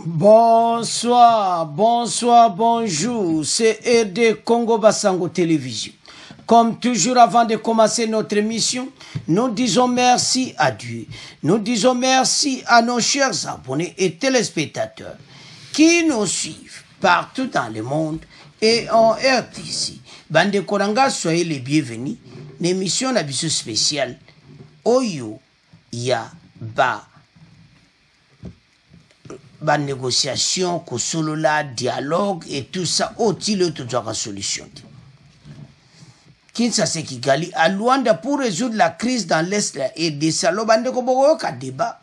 Bonsoir, bonsoir, bonjour, c'est RD Congo Basango Télévision. Comme toujours, avant de commencer notre émission, nous disons merci à Dieu. Nous disons merci à nos chers abonnés et téléspectateurs qui nous suivent partout dans le monde et en RTC. Bande Koranga, soyez les bienvenus. L'émission n'a pas spéciale. Oyo, ya, ba négociation, la dialogue et tout ça, au-il de la solution. Kinshasa Kigali, à Luanda pour résoudre la crise dans l'Est et des salons, bande ko ka débat.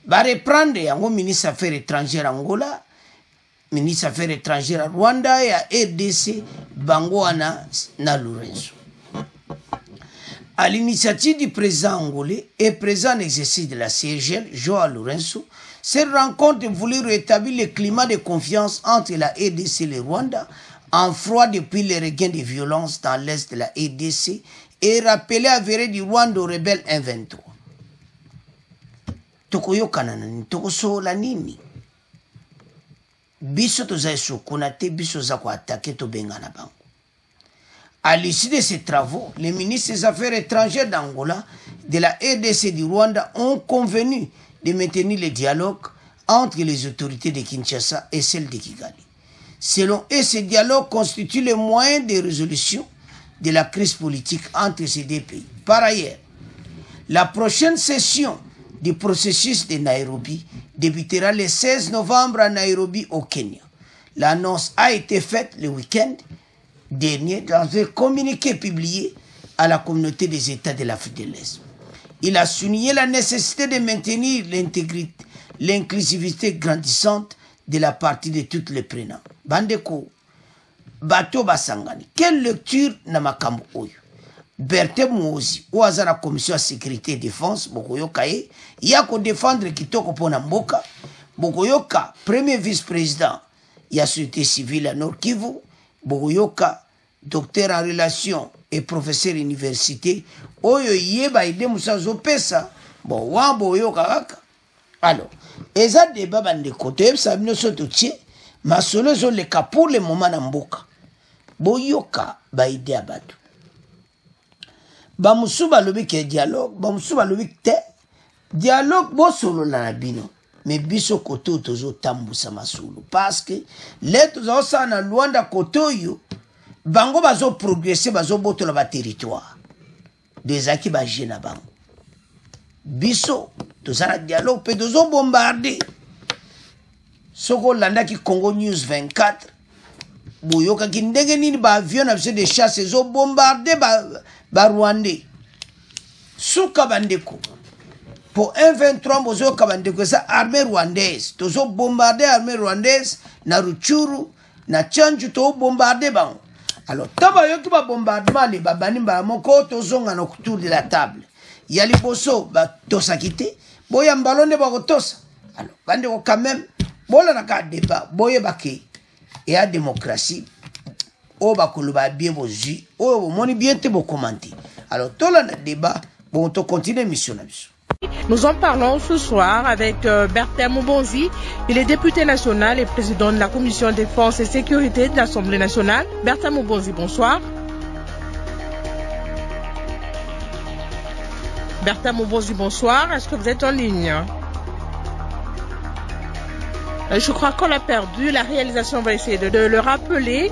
Va reprendre yango ministre des Affaires étrangères Angola, ministre des Affaires étrangères Rwanda et à RDC, Bangoana na Lourenço. À l'initiative du président angolais et président en exercice de la CGL, Joao Lourenço, cette rencontre voulait rétablir le climat de confiance entre la RDC et le Rwanda, en froid depuis le regain de violence dans l'est de la RDC et rappeler avéré du Rwanda aux rebelles M23. Tokoyo kananani, tokoso la nini. Biso toza sokonate, biso za ko attaquer to bengana bango. À l'issue de ces travaux, les ministres des Affaires étrangères d'Angola, de la RDC et du Rwanda ont convenu de maintenir le dialogue entre les autorités de Kinshasa et celles de Kigali. Selon eux, ce dialogue constitue le moyen de résolution de la crise politique entre ces deux pays. Par ailleurs, la prochaine session du processus de Nairobi débutera le 16 novembre à Nairobi, au Kenya. L'annonce a été faite le week-end dernier dans un communiqué publié à la communauté des États de l'Afrique de l'Est. Il a souligné la nécessité de maintenir l'intégrité, l'inclusivité grandissante de la partie de toutes les prenants. Bandeko, Bato Basangani, quelle lecture na makambo oyo? Berthe Mouzi, ou à la commission de sécurité et défense, Bokoyoka e, yako défendre kitoko pona mboka, Bokoyoka, premier vice-président, ya société civile à Nord Kivu, Bokoyoka, docteur en relations et professeur université, oyo yeba ide musazo pesa, bon, wambo yoka kaka. Alors, eza débat bande côté, ça nous soto tché, ma solo le cas pour le moment na mboka. Boyoka ba ide abatu. Ba musuba lobi ke dialogue, ba musuba lobi te dialogue bo solo na bino. Mais biso koto tozo tambusa masulu parce que les tozo sa na Luanda koto yo bango bazo progresser bazo boto na ba territoire. Des aki ba jena bango. Biso tozala dialogue pe tozo bombarder. Soko landa ki Congo News 24 boyoka ki ndenge nini ba avion na de chasse zo bombarder ba Rwandais. Suka bandeko. Pour M23 bozo kabandeko sa armée rwandaise. Tozo bombarder armée rwandaise na Ruchuru na Tchanju to bombarder bango. Alors taba yoki ba bombardement les babani ba moko tozonga na autour de la table. Yali boso ba tosakite boya mbalonde ba kotosa. Alors bande ko quand même bola na ka débat boye bake et à démocratie o ba koluba bien bozi o moni bien te bo commenter. Alors tola na débat bon to continuer mission na biso. Nous en parlons ce soir avec Berthe Mubonzi. Il est député national et président de la commission défense et sécurité de l'Assemblée nationale. Berthe Mubonzi, bonsoir. Berthe Mubonzi, bonsoir. Est-ce que vous êtes en ligne? Je crois qu'on a perdu. La réalisation va essayer de le rappeler.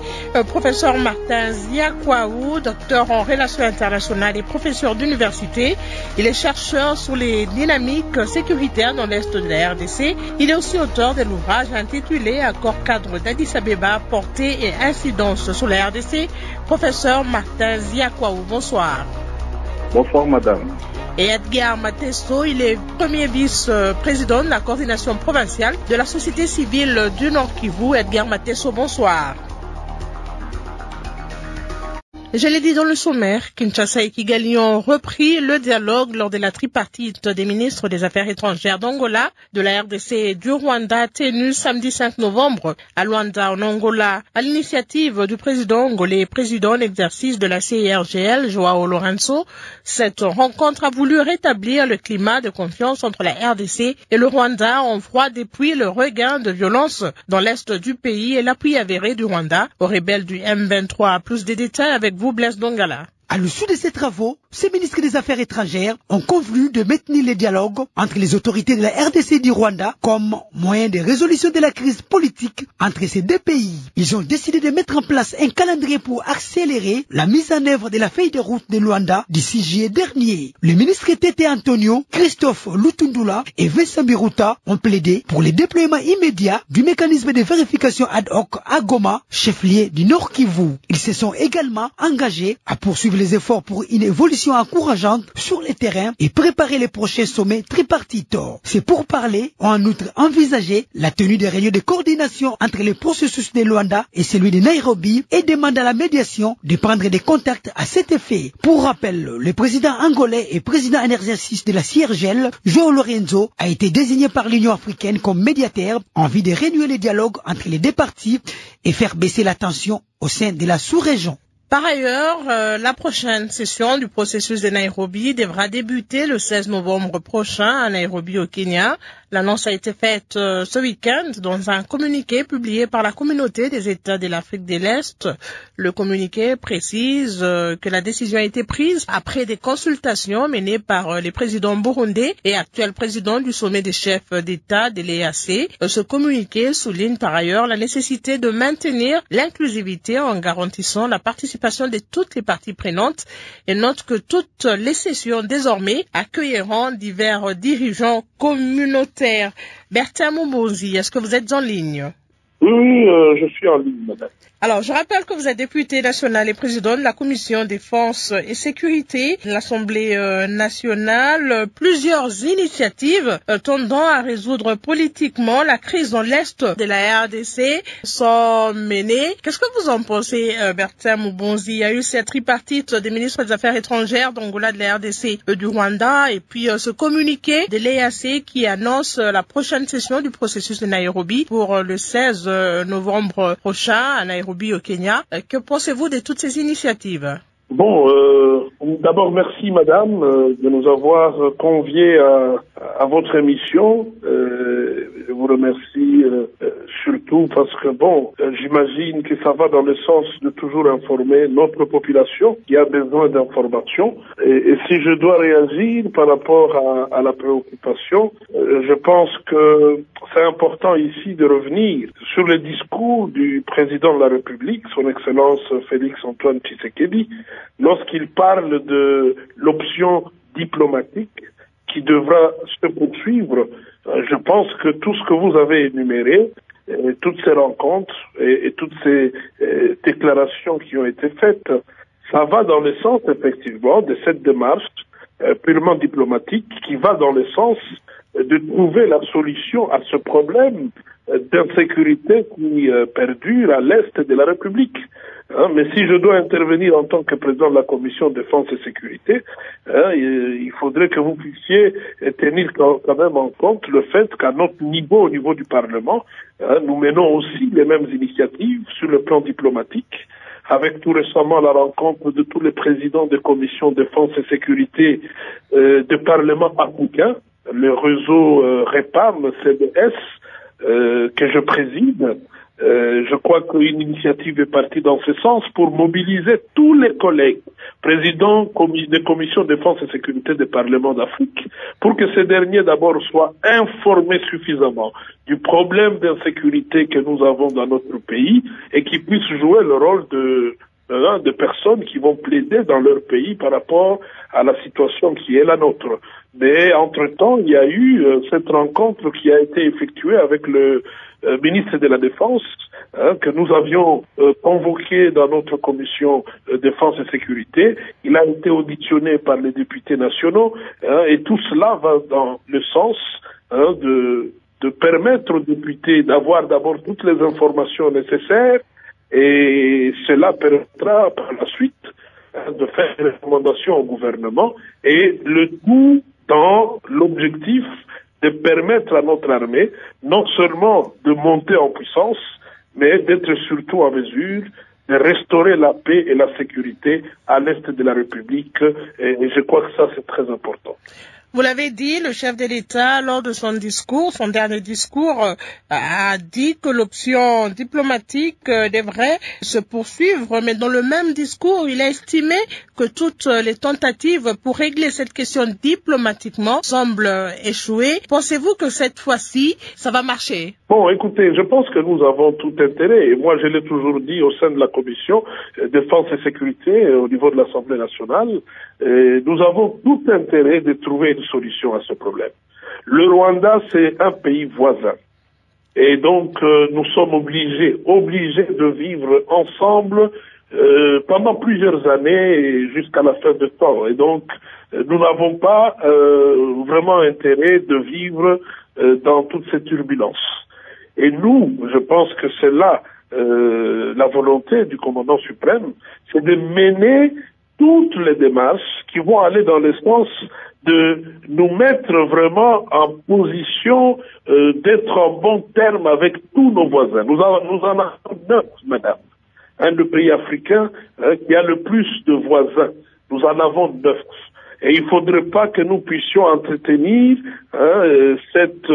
Professeur Martin Ziakwaou, docteur en relations internationales et professeur d'université. Il est chercheur sur les dynamiques sécuritaires dans l'Est de la RDC. Il est aussi auteur de l'ouvrage intitulé Accord cadre d'Addis Abeba, portée et incidence sur la RDC. Professeur Martin Ziakwaou, bonsoir. Bonsoir, madame. Et Edgar Matesso, il est premier vice-président de la coordination provinciale de la société civile du Nord Kivu. Edgar Matesso, bonsoir. Je l'ai dit dans le sommaire, Kinshasa et Kigali ont repris le dialogue lors de la tripartite des ministres des Affaires étrangères d'Angola, de la RDC et du Rwanda, tenue samedi 5 novembre à Luanda, en Angola, à l'initiative du président angolais et président en exercice de la CIRGL, Joao Lourenço. Cette rencontre a voulu rétablir le climat de confiance entre la RDC et le Rwanda en froid depuis le regain de violence dans l'est du pays et l'appui avéré du Rwanda aux rebelles du M23. Plus de détails avec vous, Blaise Dongala. À l'issue de ces travaux, ces ministres des Affaires étrangères ont convenu de maintenir les dialogues entre les autorités de la RDC et du Rwanda comme moyen de résolution de la crise politique entre ces deux pays. Ils ont décidé de mettre en place un calendrier pour accélérer la mise en œuvre de la feuille de route de Luanda d'ici juillet dernier. Les ministres Tete Antonio, Christophe Lutundula et Vincent Biruta ont plaidé pour le déploiement immédiat du mécanisme de vérification ad hoc à Goma, chef-lieu du Nord Kivu. Ils se sont également engagés à poursuivre les efforts pour une évolution encourageante sur le terrain et préparer les prochains sommets tripartites. C'est pour parler, en outre envisagé la tenue des réunions de coordination entre les processus de Luanda et celui de Nairobi et demande à la médiation de prendre des contacts à cet effet. Pour rappel, le président angolais et président en exercice de la CIRGL, Joao Lourenço, a été désigné par l'Union africaine comme médiateur en vue de renouer le dialogue entre les deux parties et faire baisser la tension au sein de la sous-région. Par ailleurs, la prochaine session du processus de Nairobi devra débuter le 16 novembre prochain à Nairobi au Kenya. L'annonce a été faite ce week-end dans un communiqué publié par la communauté des États de l'Afrique de l'Est. Le communiqué précise que la décision a été prise après des consultations menées par les présidents burundais et actuels présidents du sommet des chefs d'État de l'EAC. Ce communiqué souligne par ailleurs la nécessité de maintenir l'inclusivité en garantissant la participation de toutes les parties prenantes et note que toutes les sessions désormais accueilleront divers dirigeants communautaires. Bertin Moumbonzi, est-ce que vous êtes en ligne? Oui, je suis en ligne, madame. Alors, je rappelle que vous êtes député national et président de la Commission Défense et Sécurité de l'Assemblée nationale. Plusieurs initiatives tendant à résoudre politiquement la crise dans l'Est de la RDC sont menées. Qu'est-ce que vous en pensez, Bertin Moumbonzi? Il y a eu cette tripartite des ministres des Affaires étrangères d'Angola, de la RDC, du Rwanda, et puis ce communiqué de l'EAC qui annonce la prochaine session du processus de Nairobi pour le 16 novembre prochain à Nairobi au Kenya. Que pensez-vous de toutes ces initiatives? Bon, d'abord merci madame de nous avoir conviés à votre émission. Je vous remercie surtout parce que bon, j'imagine que ça va dans le sens de toujours informer notre population qui a besoin d'informations. Et si je dois réagir par rapport à la préoccupation, je pense que c'est important ici de revenir sur le discours du président de la République, son Excellence Félix-Antoine Tshisekedi, lorsqu'il parle de l'option diplomatique qui devra se poursuivre. Je pense que tout ce que vous avez énuméré, toutes ces rencontres et toutes ces déclarations qui ont été faites, ça va dans le sens effectivement de cette démarche purement diplomatique qui va dans le sens de trouver la solution à ce problème d'insécurité qui perdure à l'est de la République. Mais si je dois intervenir en tant que président de la Commission Défense et Sécurité, il faudrait que vous puissiez tenir quand même en compte le fait qu'à notre niveau, au niveau du Parlement, nous menons aussi les mêmes initiatives sur le plan diplomatique, avec tout récemment la rencontre de tous les présidents des commissions Défense et Sécurité de Parlement africains, le réseau REPAM, CDS, que je préside. Je crois qu'une initiative est partie dans ce sens pour mobiliser tous les collègues, présidents des commissions défense et sécurité des parlements d'Afrique, pour que ces derniers d'abord soient informés suffisamment du problème d'insécurité que nous avons dans notre pays et qui puissent jouer le rôle de personnes qui vont plaider dans leur pays par rapport à la situation qui est la nôtre. Mais entre-temps, il y a eu cette rencontre qui a été effectuée avec le ministre de la Défense, que nous avions convoqué dans notre commission Défense et Sécurité. Il a été auditionné par les députés nationaux, et tout cela va dans le sens de permettre aux députés d'avoir d'abord toutes les informations nécessaires, et cela permettra par la suite de faire des recommandations au gouvernement, et le tout dans l'objectif de permettre à notre armée non seulement de monter en puissance, mais d'être surtout en mesure de restaurer la paix et la sécurité à l'est de la République. Et je crois que ça, c'est très important. Vous l'avez dit, le chef de l'État, lors de son dernier discours, a dit que l'option diplomatique devrait se poursuivre, mais dans le même discours, il a estimé que toutes les tentatives pour régler cette question diplomatiquement semblent échouer. Pensez-vous que cette fois-ci, ça va marcher? Bon, écoutez, je pense que nous avons tout intérêt, et moi je l'ai toujours dit au sein de la commission défense et sécurité au niveau de l'Assemblée nationale, nous avons tout intérêt de trouver une solution à ce problème. Le Rwanda, c'est un pays voisin. Et donc, nous sommes obligés de vivre ensemble pendant plusieurs années jusqu'à la fin de temps. Et donc, nous n'avons pas vraiment intérêt de vivre dans toutes ces turbulences. Et nous, je pense que c'est là la volonté du commandant suprême, c'est de mener toutes les démarches qui vont aller dans le sens de nous mettre vraiment en position d'être en bon terme avec tous nos voisins. Nous en avons 9, madame. Un des pays africains qui a le plus de voisins. Nous en avons 9. Et il ne faudrait pas que nous puissions entretenir cette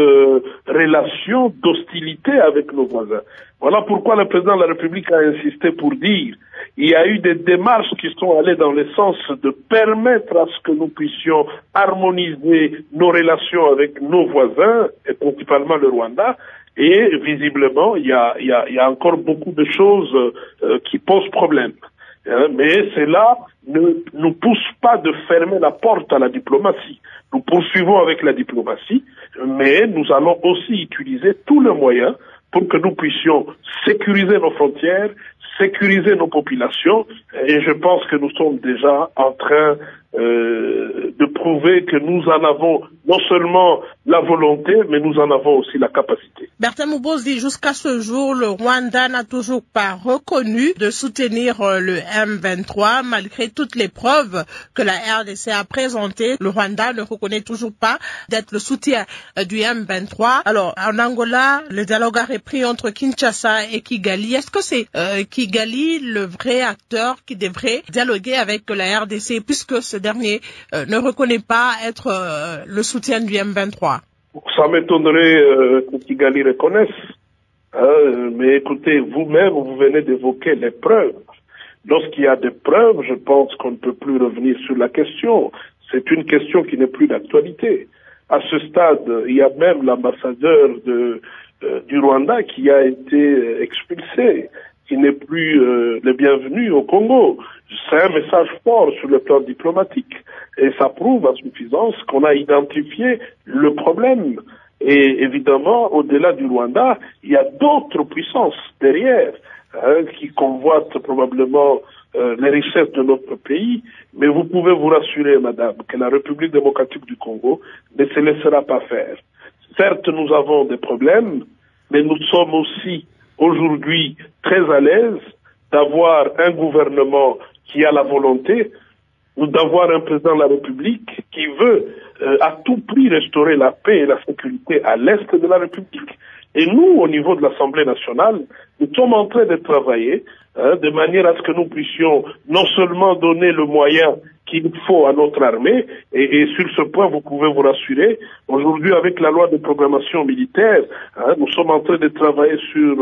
relation d'hostilité avec nos voisins. Voilà pourquoi le président de la République a insisté pour dire il y a eu des démarches qui sont allées dans le sens de permettre à ce que nous puissions harmoniser nos relations avec nos voisins, et principalement le Rwanda. Et visiblement, il y a encore beaucoup de choses qui posent problème. Mais cela ne nous pousse pas de fermer la porte à la diplomatie. Nous poursuivons avec la diplomatie, mais nous allons aussi utiliser tous les moyens pour que nous puissions sécuriser nos frontières, sécuriser nos populations, et je pense que nous sommes déjà en train de prouver que nous en avons non seulement la volonté, mais nous en avons aussi la capacité. Bertin Mubozzi, jusqu'à ce jour, le Rwanda n'a toujours pas reconnu de soutenir le M23, malgré toutes les preuves que la RDC a présentées. Le Rwanda ne reconnaît toujours pas d'être le soutien du M23. Alors, en Angola, le dialogue a repris entre Kinshasa et Kigali. Est-ce que c'est Kigali le vrai acteur qui devrait dialoguer avec la RDC, puisque ce dernier ne reconnaît pas être le soutien du M23? Ça m'étonnerait que Kigali reconnaisse. Mais écoutez, vous-même, vous venez d'évoquer les preuves. Lorsqu'il y a des preuves, je pense qu'on ne peut plus revenir sur la question. C'est une question qui n'est plus d'actualité. À ce stade, il y a même l'ambassadeur du Rwanda qui a été expulsé, qui n'est plus le bienvenu au Congo. C'est un message fort sur le plan diplomatique. Et ça prouve à suffisance qu'on a identifié le problème. Et évidemment, au-delà du Rwanda, il y a d'autres puissances derrière qui convoitent probablement les richesses de notre pays. Mais vous pouvez vous rassurer, madame, que la République démocratique du Congo ne se laissera pas faire. Certes, nous avons des problèmes, mais nous sommes aussi aujourd'hui très à l'aise d'avoir un gouvernement qui a la volonté, d'avoir un président de la République qui veut à tout prix restaurer la paix et la sécurité à l'est de la République. Et nous, au niveau de l'Assemblée nationale, nous sommes en train de travailler de manière à ce que nous puissions non seulement donner le moyen qu'il faut à notre armée, et sur ce point, vous pouvez vous rassurer, aujourd'hui, avec la loi de programmation militaire, nous sommes en train de travailler sur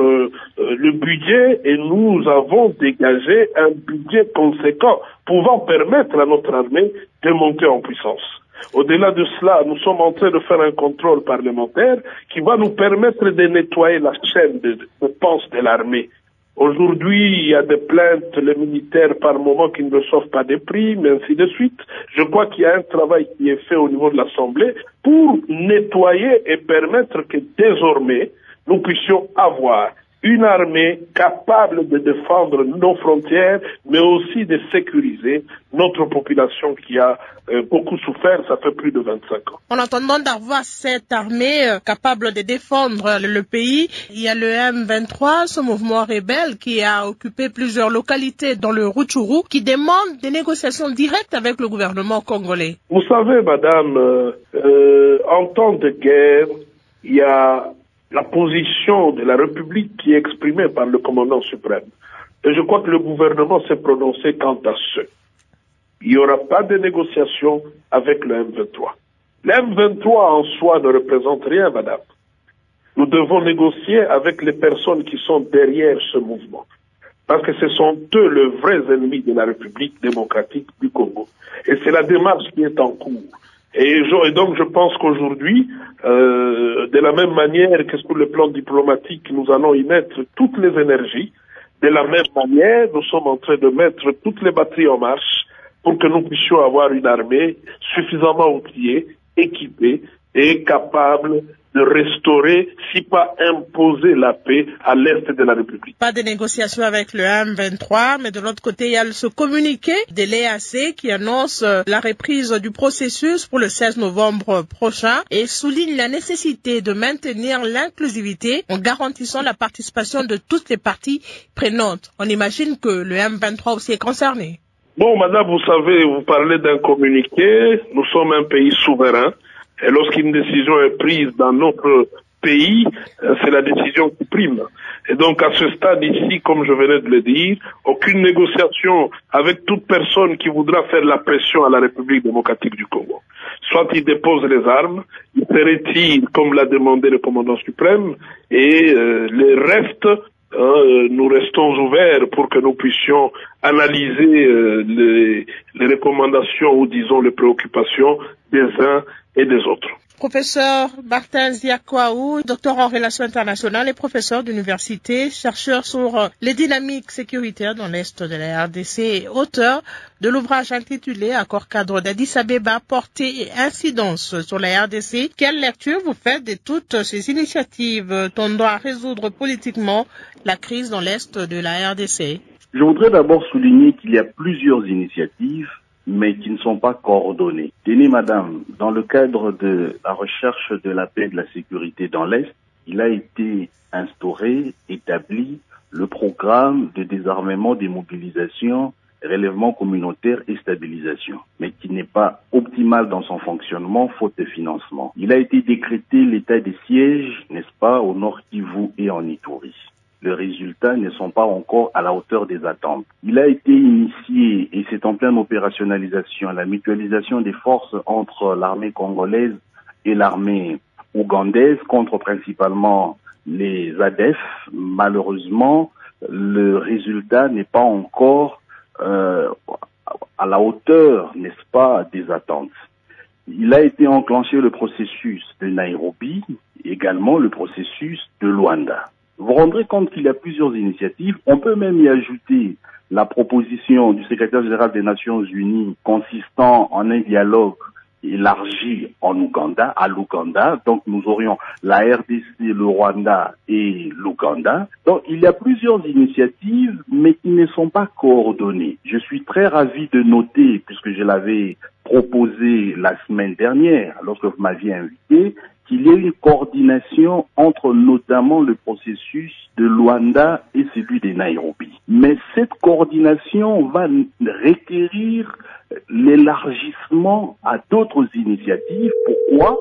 le budget, et nous avons dégagé un budget conséquent pouvant permettre à notre armée de monter en puissance. Au-delà de cela, nous sommes en train de faire un contrôle parlementaire qui va nous permettre de nettoyer la chaîne de dépenses de l'armée. Aujourd'hui, il y a des plaintes, les militaires par moment qui ne reçoivent pas des primes, ainsi de suite. Je crois qu'il y a un travail qui est fait au niveau de l'Assemblée pour nettoyer et permettre que désormais, nous puissions avoir une armée capable de défendre nos frontières, mais aussi de sécuriser notre population qui a beaucoup souffert, ça fait plus de 25 ans. En attendant d'avoir cette armée capable de défendre le pays, il y a le M23, ce mouvement rebelle qui a occupé plusieurs localités dans le Rutshuru, qui demande des négociations directes avec le gouvernement congolais. Vous savez, madame, en temps de guerre, il y a la position de la République qui est exprimée par le commandant suprême. Et je crois que le gouvernement s'est prononcé quant à ce. Il n'y aura pas de négociation avec le M23. Le M23 en soi ne représente rien, madame. Nous devons négocier avec les personnes qui sont derrière ce mouvement. Parce que ce sont eux les vrais ennemis de la République démocratique du Congo. Et c'est la démarche qui est en cours. Et donc je pense qu'aujourd'hui, de la même manière que sur le plan diplomatique, nous allons y mettre toutes les énergies. De la même manière, nous sommes en train de mettre toutes les batteries en marche pour que nous puissions avoir une armée suffisamment outillée, équipée et capable de restaurer, si pas imposer la paix à l'est de la République. Pas de négociation avec le M23, mais de l'autre côté, il y a ce communiqué de l'EAC qui annonce la reprise du processus pour le 16 novembre prochain et souligne la nécessité de maintenir l'inclusivité en garantissant la participation de toutes les parties prenantes. On imagine que le M23 aussi est concerné. Bon, madame, vous savez, vous parlez d'un communiqué. Nous sommes un pays souverain. Et lorsqu'une décision est prise dans notre pays, c'est la décision qui prime. Et donc, à ce stade ici, comme je venais de le dire, aucune négociation avec toute personne qui voudra faire la pression à la République démocratique du Congo. Soit il dépose les armes, il se retire comme l'a demandé le commandant suprême, et le reste, nous restons ouverts pour que nous puissions analyser les recommandations ou disons les préoccupations des uns et des autres. Professeur Martin Ziakwaou, docteur en relations internationales et professeur d'université, chercheur sur les dynamiques sécuritaires dans l'Est de la RDC et auteur de l'ouvrage intitulé Accord cadre d'Addis Abeba, portée et incidence sur la RDC. Quelle lecture vous faites de toutes ces initiatives tendant à résoudre politiquement la crise dans l'Est de la RDC? Je voudrais d'abord souligner qu'il y a plusieurs initiatives mais qui ne sont pas coordonnés. Tenez, madame, dans le cadre de la recherche de la paix et de la sécurité dans l'Est, il a été instauré, établi, le programme de désarmement, démobilisation, relèvement communautaire et stabilisation, mais qui n'est pas optimal dans son fonctionnement, faute de financement. Il a été décrété l'état de siège, n'est-ce pas, au Nord Kivu et en Ituri. Les résultats ne sont pas encore à la hauteur des attentes. Il a été initié, et c'est en pleine opérationnalisation, la mutualisation des forces entre l'armée congolaise et l'armée ougandaise contre principalement les ADF. Malheureusement, le résultat n'est pas encore à la hauteur, n'est-ce pas, des attentes. Il a été enclenché le processus de Nairobi, également le processus de Luanda. Vous vous rendrez compte qu'il y a plusieurs initiatives. On peut même y ajouter la proposition du secrétaire général des Nations Unies consistant en un dialogue élargi en Ouganda, à l'Ouganda. Donc nous aurions la RDC, le Rwanda et l'Ouganda. Donc il y a plusieurs initiatives, mais qui ne sont pas coordonnées. Je suis très ravi de noter, puisque je l'avais proposé la semaine dernière, lorsque vous m'aviez invité, qu'il y ait une coordination entre notamment le processus de Luanda et celui de Nairobi. Mais cette coordination va requérir l'élargissement à d'autres initiatives. Pourquoi ?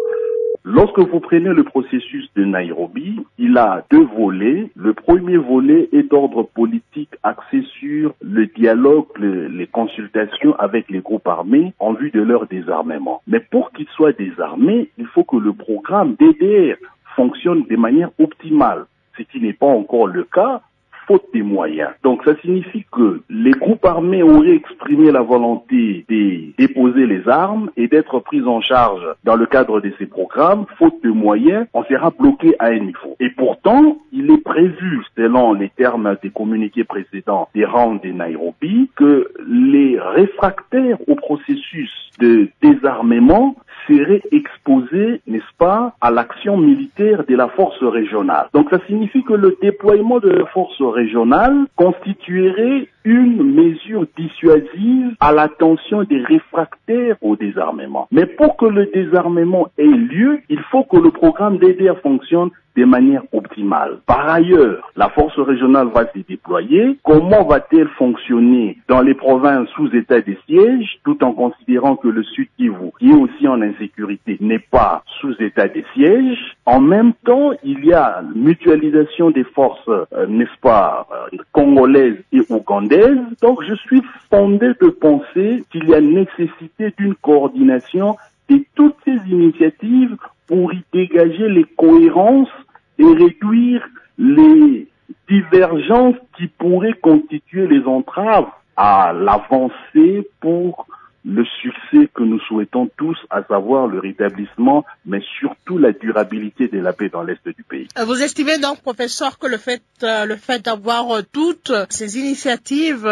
Lorsque vous prenez le processus de Nairobi, il a deux volets. Le premier volet est d'ordre politique axé sur le dialogue, les consultations avec les groupes armés en vue de leur désarmement. Mais pour qu'ils soient désarmés, il faut que le programme DDR fonctionne de manière optimale, ce qui n'est pas encore le cas, faute des moyens. Donc ça signifie que les groupes armés auraient exprimé la volonté de déposer les armes et d'être pris en charge dans le cadre de ces programmes. Faute de moyens, on sera bloqué à un niveau. Et pourtant, il est prévu, selon les termes des communiqués précédents des rounds de Nairobi, que les réfractaires au processus de désarmement seraient exposés, n'est-ce pas, à l'action militaire de la force régionale. Donc ça signifie que le déploiement de la force régionale constituerait une mesure dissuasive à l'attention des réfractaires au désarmement. Mais pour que le désarmement ait lieu, il faut que le programme DDR fonctionne de manière optimale. Par ailleurs, la force régionale va se déployer. Comment va-t-elle fonctionner dans les provinces sous état de siège, tout en considérant que le Sud Kivu, qui est aussi en insécurité, n'est pas sous état de siège? En même temps, il y a mutualisation des forces, n'est-ce pas, congolaises et ougandaises. Donc, je suis fondé de penser qu'il y a nécessité d'une coordination de toutes ces initiatives pour y dégager les cohérences et réduire les divergences qui pourraient constituer les entraves à l'avancée pour le succès que nous souhaitons tous, à savoir le rétablissement, mais surtout la durabilité de la paix dans l'Est du pays. Vous estimez donc, professeur, que le fait d'avoir toutes ces initiatives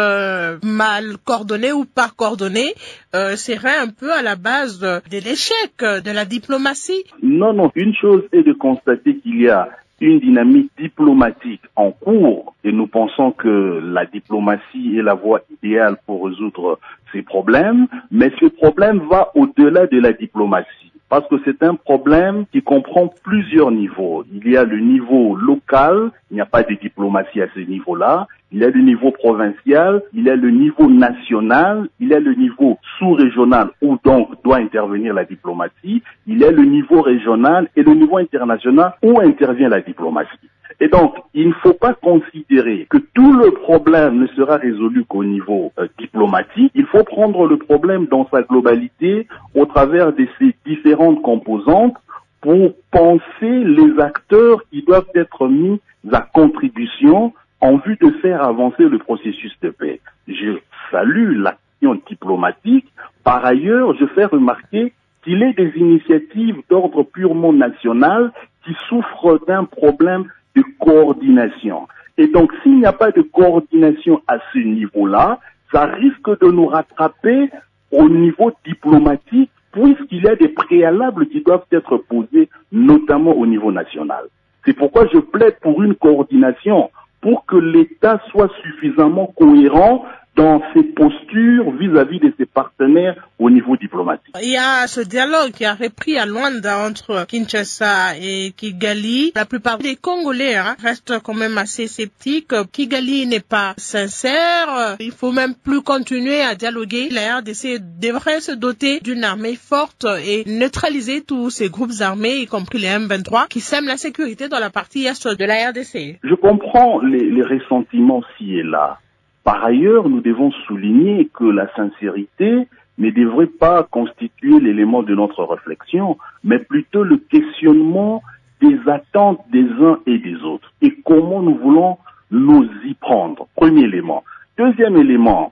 mal coordonnées ou pas coordonnées serait un peu à la base de l'échec de la diplomatie? Non. Une chose est de constater qu'il y a une dynamique diplomatique en cours et nous pensons que la diplomatie est la voie idéale pour résoudre ces problèmes, mais ce problème va au-delà de la diplomatie parce que c'est un problème qui comprend plusieurs niveaux. Il y a le niveau local, il n'y a pas de diplomatie à ce niveau-là. Il y a le niveau provincial, il y a le niveau national, il y a le niveau sous-régional où donc doit intervenir la diplomatie, il y a le niveau régional et le niveau international où intervient la diplomatie. Et donc, il ne faut pas considérer que tout le problème ne sera résolu qu'au niveau diplomatique. Il faut prendre le problème dans sa globalité au travers de ses différentes composantes pour penser les acteurs qui doivent être mis à contribution en vue de faire avancer le processus de paix. Je salue l'action diplomatique. Par ailleurs, je fais remarquer qu'il y a des initiatives d'ordre purement national qui souffrent d'un problème de coordination. Et donc, s'il n'y a pas de coordination à ce niveau-là, ça risque de nous rattraper au niveau diplomatique, puisqu'il y a des préalables qui doivent être posés, notamment au niveau national. C'est pourquoi je plaide pour une coordination, pour que l'État soit suffisamment cohérent dans ses postures vis-à-vis de ses partenaires au niveau diplomatique. Il y a ce dialogue qui a repris à Luanda entre Kinshasa et Kigali. La plupart des Congolais restent quand même assez sceptiques. Kigali n'est pas sincère. Il faut même plus continuer à dialoguer. La RDC devrait se doter d'une armée forte et neutraliser tous ces groupes armés, y compris les M23, qui sèment la sécurité dans la partie est de la RDC. Je comprends les ressentiments ci et là. Par ailleurs, nous devons souligner que la sincérité ne devrait pas constituer l'élément de notre réflexion, mais plutôt le questionnement des attentes des uns et des autres et comment nous voulons nous y prendre. Premier élément. Deuxième élément,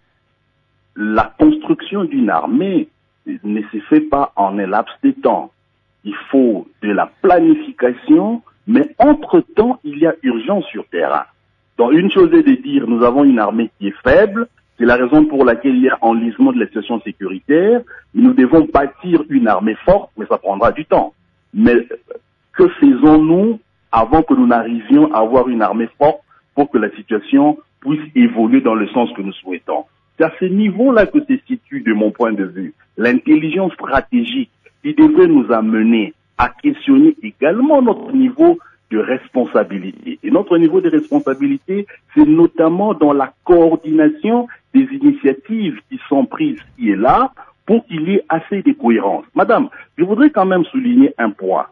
la construction d'une armée ne se fait pas en un laps de temps. Il faut de la planification, mais entre-temps, il y a urgence sur terrain. Donc, une chose est de dire, nous avons une armée qui est faible, c'est la raison pour laquelle il y a enlisement de la situation sécuritaire, nous devons bâtir une armée forte, mais ça prendra du temps. Mais que faisons-nous avant que nous n'arrivions à avoir une armée forte pour que la situation puisse évoluer dans le sens que nous souhaitons? C'est à ce niveau-là que se situe, de mon point de vue, l'intelligence stratégique qui devrait nous amener à questionner également notre niveau de responsabilité. Et notre niveau de responsabilité, c'est notamment dans la coordination des initiatives qui sont prises ici et là pour qu'il y ait assez de cohérence. Madame, je voudrais quand même souligner un point.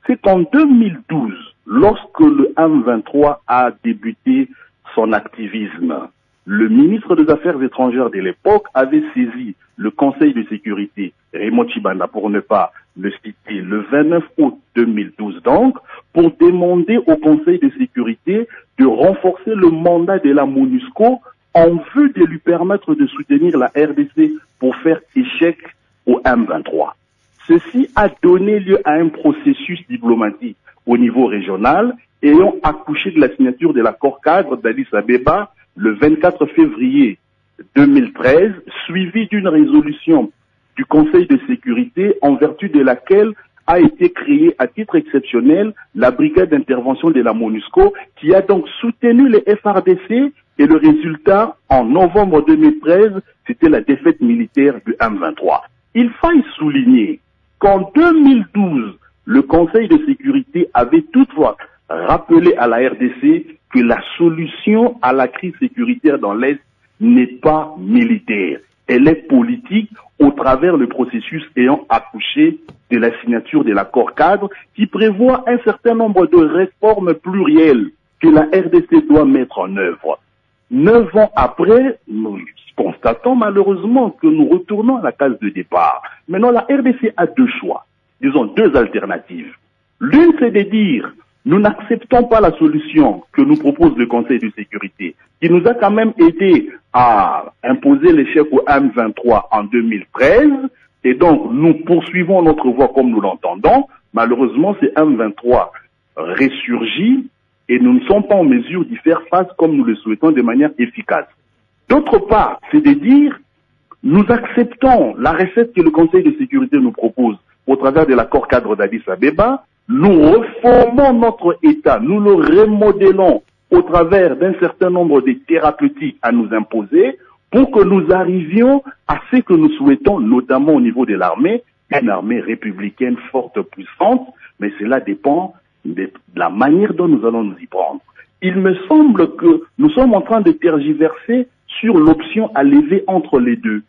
C'est qu'en 2012, lorsque le M23 a débuté son activisme, le ministre des Affaires étrangères de l'époque avait saisi le Conseil de sécurité, Raymond Tshibanda pour ne pas le citer, le 29 août 2012 donc, pour demander au Conseil de sécurité de renforcer le mandat de la MONUSCO en vue de lui permettre de soutenir la RDC pour faire échec au M23. Ceci a donné lieu à un processus diplomatique au niveau régional ayant accouché de la signature de l'accord cadre d'Addis Abeba le 24 février 2013, suivi d'une résolution du Conseil de sécurité en vertu de laquelle a été créée à titre exceptionnel la brigade d'intervention de la MONUSCO qui a donc soutenu les FARDC et le résultat en novembre 2013, c'était la défaite militaire du M23. Il faille souligner qu'en 2012, le Conseil de sécurité avait toutefois rappelé à la RDC que la solution à la crise sécuritaire dans l'Est n'est pas militaire. Elle est politique au travers le processus ayant accouché de la signature de l'accord cadre qui prévoit un certain nombre de réformes plurielles que la RDC doit mettre en œuvre. 9 ans après, nous constatons malheureusement que nous retournons à la case de départ. Maintenant, la RDC a deux choix, disons deux alternatives. L'une, c'est de dire, nous n'acceptons pas la solution que nous propose le Conseil de sécurité, qui nous a quand même aidé à imposer l'échec au M23 en 2013, et donc nous poursuivons notre voie comme nous l'entendons. Malheureusement, ce M23 ressurgit et nous ne sommes pas en mesure d'y faire face comme nous le souhaitons de manière efficace. D'autre part, c'est de dire, nous acceptons la recette que le Conseil de sécurité nous propose au travers de l'accord cadre d'Addis Abeba, nous reformons notre État, nous le remodelons au travers d'un certain nombre de thérapeutiques à nous imposer pour que nous arrivions à ce que nous souhaitons, notamment au niveau de l'armée, une armée républicaine forte, puissante, mais cela dépend de la manière dont nous allons nous y prendre. Il me semble que nous sommes en train de tergiverser sur l'option à lever entre les deux.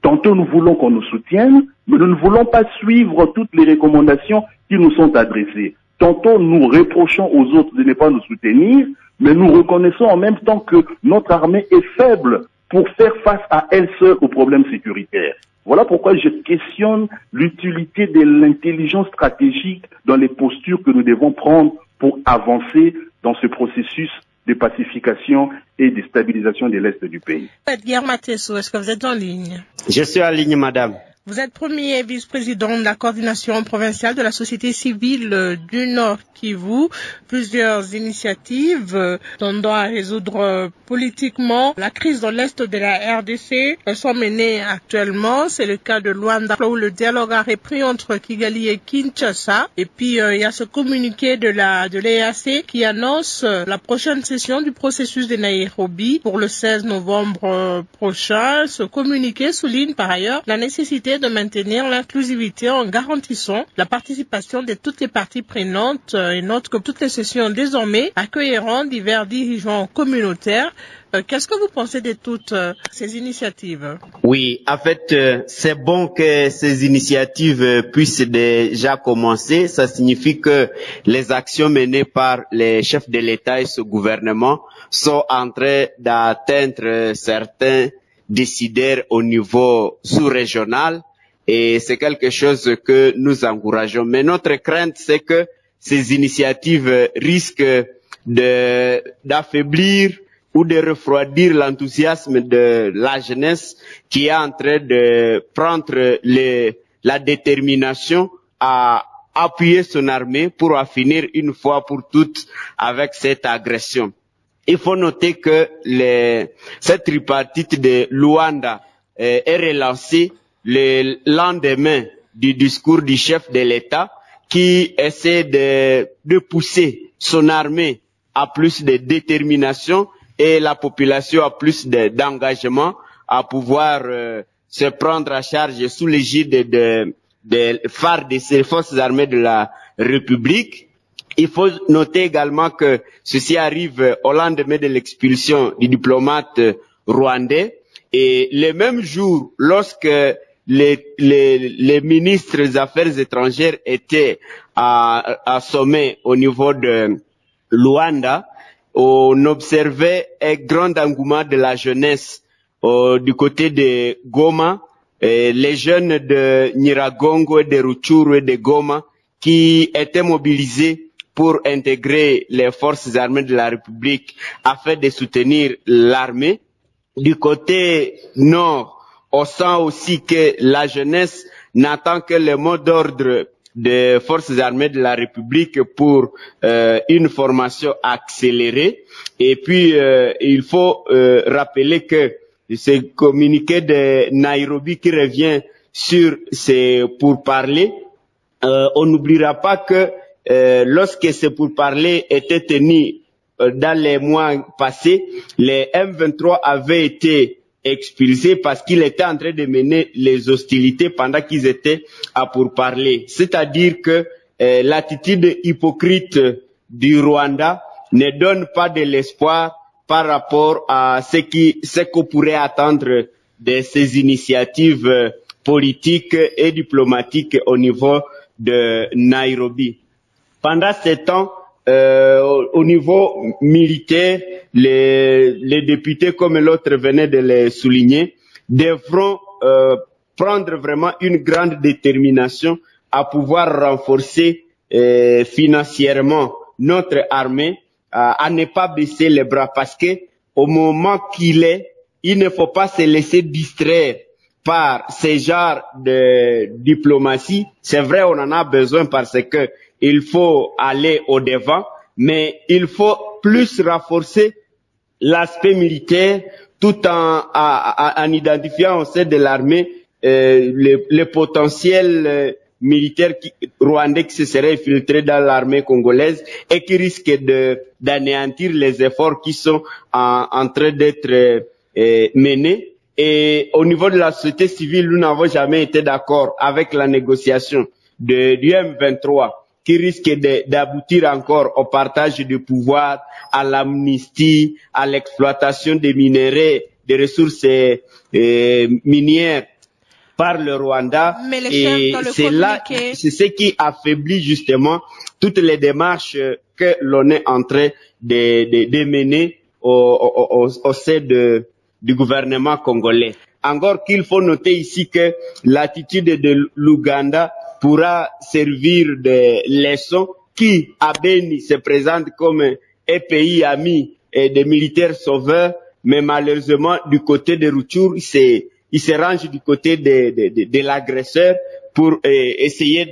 Tantôt nous voulons qu'on nous soutienne, mais nous ne voulons pas suivre toutes les recommandations qui nous sont adressées. Tantôt nous reprochons aux autres de ne pas nous soutenir, mais nous reconnaissons en même temps que notre armée est faible pour faire face à elle seule aux problèmes sécuritaires. Voilà pourquoi je questionne l'utilité de l'intelligence stratégique dans les postures que nous devons prendre pour avancer dans ce processus de pacification et de stabilisation de l'Est du pays. Edgar Matesso, est-ce que vous êtes en ligne? Je suis en ligne, madame. Vous êtes premier vice-président de la coordination provinciale de la société civile du Nord Kivu. Plusieurs initiatives tendant à résoudre politiquement la crise dans l'Est de la RDC sont menées actuellement. C'est le cas de Luanda où le dialogue a repris entre Kigali et Kinshasa. Et puis il y a ce communiqué de l'EAC qui annonce la prochaine session du processus de Nairobi pour le 16 novembre prochain. Ce communiqué souligne par ailleurs la nécessité de maintenir l'inclusivité en garantissant la participation de toutes les parties prenantes et note que toutes les sessions désormais accueilleront divers dirigeants communautaires. Qu'est-ce que vous pensez de toutes ces initiatives? Oui, en fait, c'est bon que ces initiatives puissent déjà commencer. Ça signifie que les actions menées par les chefs de l'État et ce gouvernement sont en train d'atteindre certains décideurs au niveau sous-régional et c'est quelque chose que nous encourageons. Mais notre crainte, c'est que ces initiatives risquent d'affaiblir ou de refroidir l'enthousiasme de la jeunesse qui est en train de prendre la détermination à appuyer son armée pour en finir une fois pour toutes avec cette agression. Il faut noter que cette tripartite de Luanda est relancée le lendemain du discours du chef de l'État qui essaie de pousser son armée à plus de détermination et la population à plus d'engagement à pouvoir se prendre à charge sous l'égide des phares de ces forces armées de la République. Il faut noter également que ceci arrive au lendemain de l'expulsion du diplomate rwandais et le même jour, lorsque les ministres des Affaires étrangères étaient à sommet au niveau de Luanda, on observait un grand engouement de la jeunesse du côté de Goma, les jeunes de Nyiragongo, de Rutshuru et de Goma qui étaient mobilisés pour intégrer les forces armées de la République afin de soutenir l'armée. Du côté nord, on sent aussi que la jeunesse n'attend que le mot d'ordre des forces armées de la République pour une formation accélérée. Et puis, il faut rappeler que ce communiqué de Nairobi qui revient sur ces pourparlers, on n'oubliera pas que lorsque ces pourparlers étaient tenus dans les mois passés, les M23 avaient été expulsés parce qu'ils étaient en train de mener les hostilités pendant qu'ils étaient à pourparler. C'est-à-dire que l'attitude hypocrite du Rwanda ne donne pas de l'espoir par rapport à ce qu'on pourrait attendre de ces initiatives politiques et diplomatiques au niveau de Nairobi. Pendant ce temps, au niveau militaire, les députés, comme l'autre venait de le souligner, devront prendre vraiment une grande détermination à pouvoir renforcer financièrement notre armée, à ne pas baisser les bras, parce que au moment qu'il est, il ne faut pas se laisser distraire par ce genre de diplomatie. C'est vrai, on en a besoin parce que il faut aller au devant, mais il faut plus renforcer l'aspect militaire tout en identifiant au sein de l'armée le potentiel militaire rwandais qui se serait infiltré dans l'armée congolaise et qui risque d'anéantir les efforts qui sont en train d'être menés. Et au niveau de la société civile, nous n'avons jamais été d'accord avec la négociation du M23 qui risque d'aboutir encore au partage du pouvoir, à l'amnistie, à l'exploitation des minerais, des ressources minières par le Rwanda. Et c'est ce qui affaiblit justement toutes les démarches que l'on est en train de mener au sein du gouvernement congolais. Encore qu'il faut noter ici que l'attitude de l'Ouganda pourra servir de leçon qui, à Beni, se présente comme un pays ami et des militaires sauveurs, mais malheureusement, du côté de Rutshuru, il se range du côté de l'agresseur pour essayer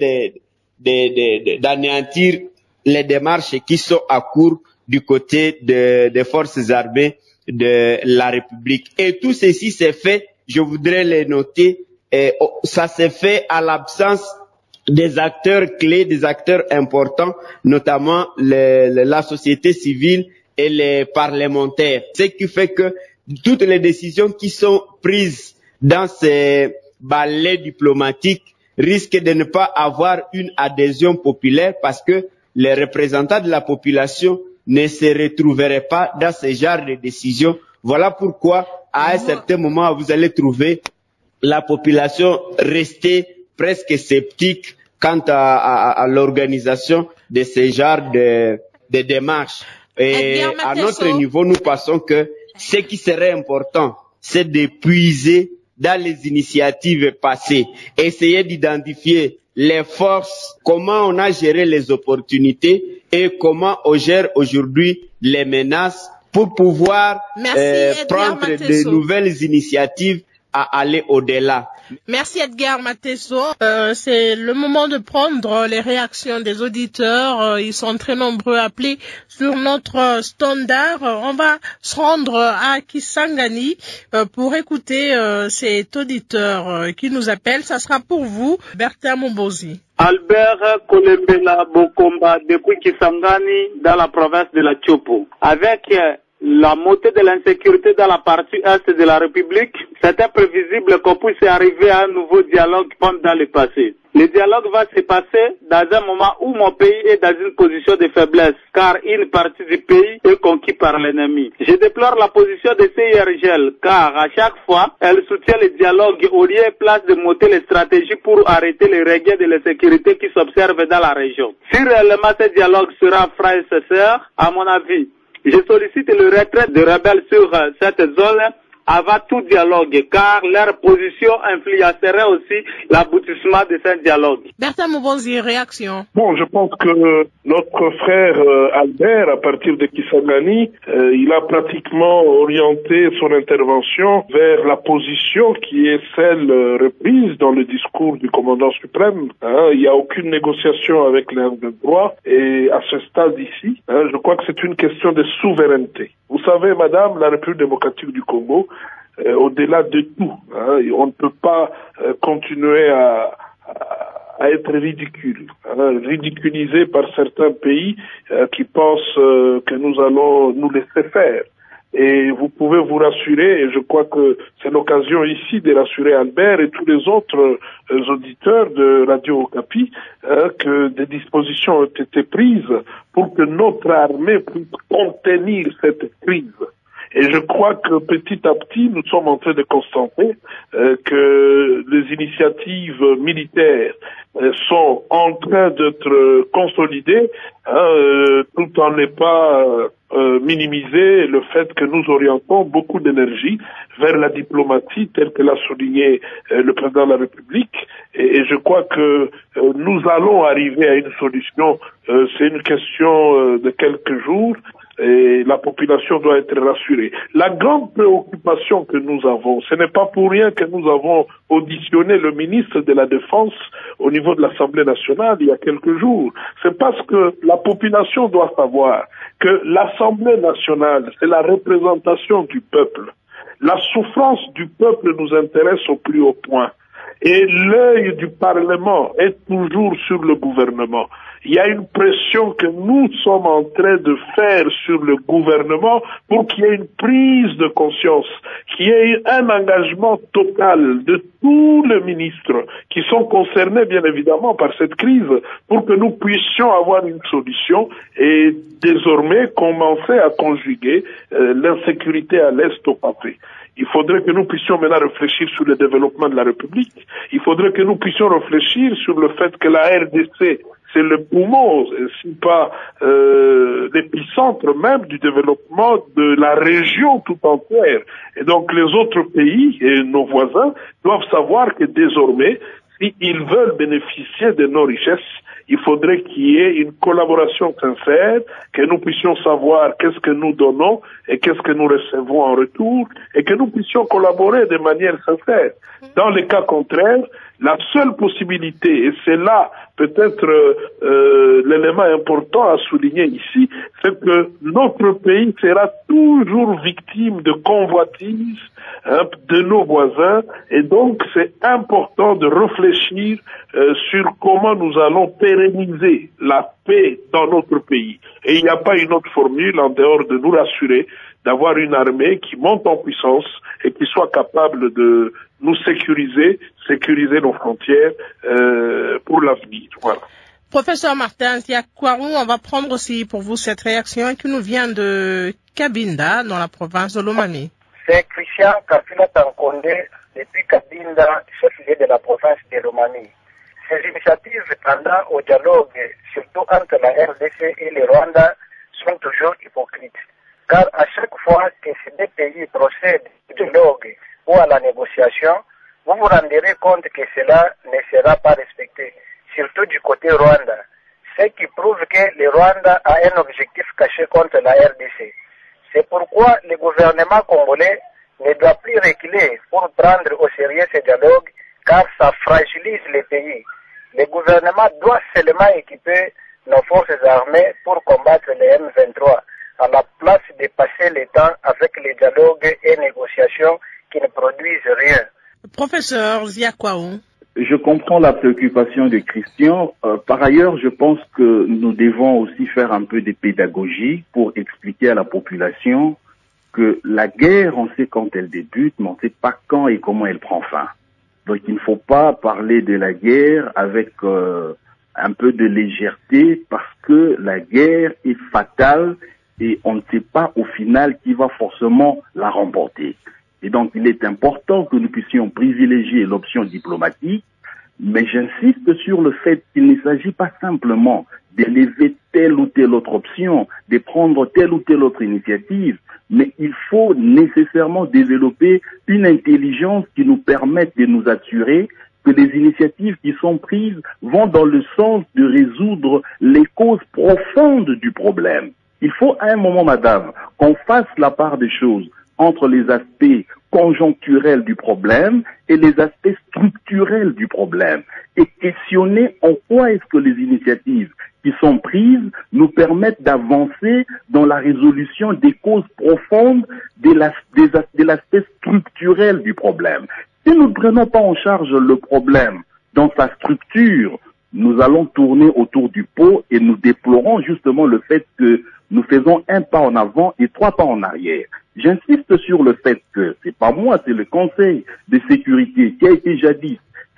d'anéantir les démarches qui sont à court du côté des forces armées de la République. Et tout ceci s'est fait, je voudrais le noter, ça s'est fait à l'absence des acteurs clés, des acteurs importants, notamment la société civile et les parlementaires. Ce qui fait que toutes les décisions qui sont prises dans ces balais diplomatiques risquent de ne pas avoir une adhésion populaire parce que les représentants de la population ne se retrouveraient pas dans ce genre de décisions. Voilà pourquoi, à un certain moment, vous allez trouver la population rester presque sceptique quant à l'organisation de ce genre de démarches. Et à notre niveau, nous pensons que ce qui serait important, c'est de puiser dans les initiatives passées, essayer d'identifier les forces, comment on a géré les opportunités et comment on gère aujourd'hui les menaces pour pouvoir prendre de nouvelles initiatives à aller au-delà. Merci Edgar Mateso. C'est le moment de prendre les réactions des auditeurs. Ils sont très nombreux appelés sur notre standard. On va se rendre à Kisangani pour écouter cet auditeur qui nous appelle. Ça sera pour vous, Bertin Mumbozi. Albert Kolembela Bokomba depuis Kisangani dans la province de la Tchopo. Avec la montée de l'insécurité dans la partie est de la République, c'était prévisible qu'on puisse arriver à un nouveau dialogue comme dans le passé. Le dialogue va se passer dans un moment où mon pays est dans une position de faiblesse, car une partie du pays est conquise par l'ennemi. Je déplore la position de CIRGL, car à chaque fois, elle soutient le dialogue au lieu et place de monter les stratégies pour arrêter les regains de l'insécurité qui s'observent dans la région. Si réellement ce dialogue sera franc et sincère, à mon avis, je sollicite le retrait des rebelles sur cette zone avant tout dialogue, car leur position influencerait aussi l'aboutissement de ce dialogue. Bertin Mubonzi, réaction. Bon, je pense que notre frère Albert, à partir de Kisangani, il a pratiquement orienté son intervention vers la position qui est celle reprise dans le discours du commandant suprême. Il n'y a aucune négociation avec les M23 et à ce stade ici, je crois que c'est une question de souveraineté. Vous savez, madame, la République démocratique du Congo au-delà de tout. Hein. On ne peut pas continuer à être ridiculisé par certains pays qui pensent que nous allons nous laisser faire. Et vous pouvez vous rassurer, et je crois que c'est l'occasion ici de rassurer Albert et tous les autres auditeurs de Radio Okapi, que des dispositions ont été prises pour que notre armée puisse contenir cette crise. Et je crois que petit à petit, nous sommes en train de constater que les initiatives militaires sont en train d'être consolidées, tout en n'est pas minimiser le fait que nous orientons beaucoup d'énergie vers la diplomatie, telle que l'a souligné le président de la République. Et je crois que nous allons arriver à une solution. C'est une question de quelques jours. Et la population doit être rassurée. La grande préoccupation que nous avons, ce n'est pas pour rien que nous avons auditionné le ministre de la Défense au niveau de l'Assemblée nationale il y a quelques jours. C'est parce que la population doit savoir que l'Assemblée nationale, c'est la représentation du peuple. La souffrance du peuple nous intéresse au plus haut point. Et l'œil du Parlement est toujours sur le gouvernement. Il y a une pression que nous sommes en train de faire sur le gouvernement pour qu'il y ait une prise de conscience, qu'il y ait un engagement total de tous les ministres qui sont concernés bien évidemment par cette crise pour que nous puissions avoir une solution et désormais commencer à conjuguer l'insécurité à l'Est au passé. Il faudrait que nous puissions maintenant réfléchir sur le développement de la République. Il faudrait que nous puissions réfléchir sur le fait que la RDC, c'est le poumon, si pas l'épicentre même du développement de la région tout entière. Et donc les autres pays et nos voisins doivent savoir que désormais, s'ils veulent bénéficier de nos richesses, il faudrait qu'il y ait une collaboration sincère, que nous puissions savoir qu'est-ce que nous donnons et qu'est-ce que nous recevons en retour, et que nous puissions collaborer de manière sincère. Dans les cas contraires, la seule possibilité, et c'est là peut-être l'élément important à souligner ici, c'est que notre pays sera toujours victime de convoitises de nos voisins, et donc c'est important de réfléchir sur comment nous allons pérenniser la paix dans notre pays. Et il n'y a pas une autre formule en dehors de nous rassurer d'avoir une armée qui monte en puissance et qui soit capable de nous sécuriser nos frontières pour l'avenir. Voilà. Professeur Martin Ziakwarou, on va prendre aussi pour vous cette réaction qui nous vient de Cabinda, dans la province de Lomami. C'est Christian Kafila Tankonde, depuis Cabinda, chef-lieu de la province de Lomami. Ces initiatives tendant au dialogue, surtout entre la RDC et le Rwanda, sont toujours hypocrites. Car à chaque fois que ces deux pays procèdent au dialogue ou à la négociation, vous vous renderez compte que cela ne sera pas respecté, surtout du côté Rwanda, ce qui prouve que le Rwanda a un objectif caché contre la RDC. C'est pourquoi le gouvernement congolais ne doit plus reculer pour prendre au sérieux ce dialogue, car ça fragilise le pays. Le gouvernement doit seulement équiper nos forces armées pour combattre les M23, à la place de passer le temps avec les dialogues et négociations qui ne produisent rien. Professeur Ziakwarou. Je comprends la préoccupation de Christian. Par ailleurs, je pense que nous devons aussi faire un peu de pédagogie pour expliquer à la population que la guerre, on sait quand elle débute, mais on ne sait pas quand et comment elle prend fin. Donc il ne faut pas parler de la guerre avec un peu de légèreté, parce que la guerre est fatale et on ne sait pas au final qui va forcément la remporter. Et donc il est important que nous puissions privilégier l'option diplomatique, mais j'insiste sur le fait qu'il ne s'agit pas simplement d'élever telle ou telle autre option, de prendre telle ou telle autre initiative, mais il faut nécessairement développer une intelligence qui nous permette de nous assurer que les initiatives qui sont prises vont dans le sens de résoudre les causes profondes du problème. Il faut à un moment, madame, qu'on fasse la part des choses entre les aspects conjoncturels du problème et les aspects structurels du problème, et questionner en quoi est-ce que les initiatives qui sont prises nous permettent d'avancer dans la résolution des causes profondes de l'aspect structurel du problème. Si nous ne prenons pas en charge le problème dans sa structure, nous allons tourner autour du pot et nous déplorons justement le fait que nous faisons un pas en avant et 3 pas en arrière. J'insiste sur le fait que, c'est pas moi, c'est le Conseil de sécurité qui a été jadis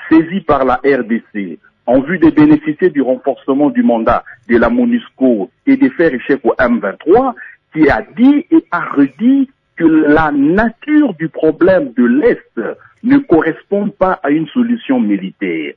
saisi par la RDC en vue de bénéficier du renforcement du mandat de la MONUSCO et de faire échec au M23, qui a dit et a redit que la nature du problème de l'Est ne correspond pas à une solution militaire.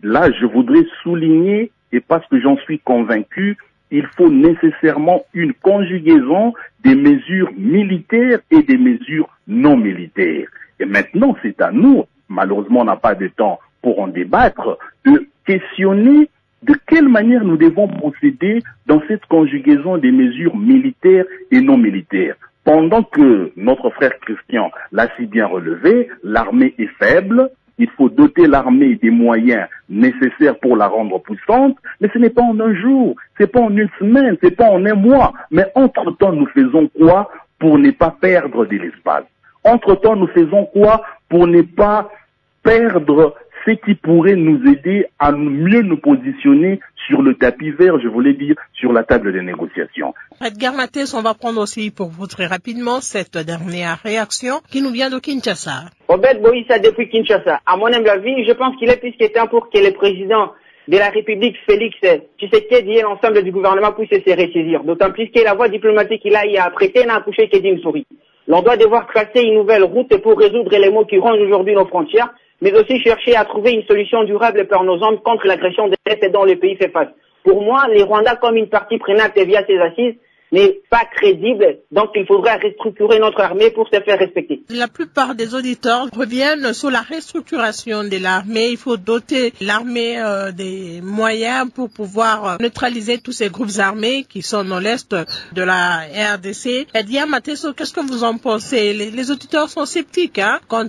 Là, je voudrais souligner, et parce que j'en suis convaincu, il faut nécessairement une conjugaison des mesures militaires et des mesures non militaires. Et maintenant, c'est à nous, malheureusement on n'a pas de temps pour en débattre, de questionner de quelle manière nous devons procéder dans cette conjugaison des mesures militaires et non militaires. Pendant que notre frère Christian l'a si bien relevé, l'armée est faible, il faut doter l'armée des moyens nécessaires pour la rendre puissante, mais ce n'est pas en un jour, c'est pas en une semaine, c'est pas en un mois. Mais entre-temps, nous faisons quoi pour ne pas perdre de l'espace? Entre-temps, nous faisons quoi pour ne pas perdre ce qui pourrait nous aider à mieux nous positionner sur le tapis vert, je voulais dire, sur la table des négociations. Edgar Mathès, on va prendre aussi pour vous très rapidement cette dernière réaction qui nous vient de Kinshasa. Obed Boïssa depuis Kinshasa. À mon humble avis, je pense qu'il est plus que temps pour que le président de la République, Félix Tshisekedi, et l'ensemble du gouvernement puissent se ressaisir. D'autant plus que la voie diplomatique qu'il a y a prêté n'a accouché que d'une souris. L'on doit devoir tracer une nouvelle route pour résoudre les maux qui rongent aujourd'hui nos frontières, mais aussi chercher à trouver une solution durable par nos hommes contre l'agression de l'Est dont le pays fait face. Pour moi, les Rwandais, comme une partie prenante via ces assises, n'est pas crédible, donc il faudra restructurer notre armée pour se faire respecter. La plupart des auditeurs reviennent sur la restructuration de l'armée. Il faut doter l'armée des moyens pour pouvoir neutraliser tous ces groupes armés qui sont dans l'est de la RDC. Edgar Mathès, qu'est-ce que vous en pensez? Les auditeurs sont sceptiques quant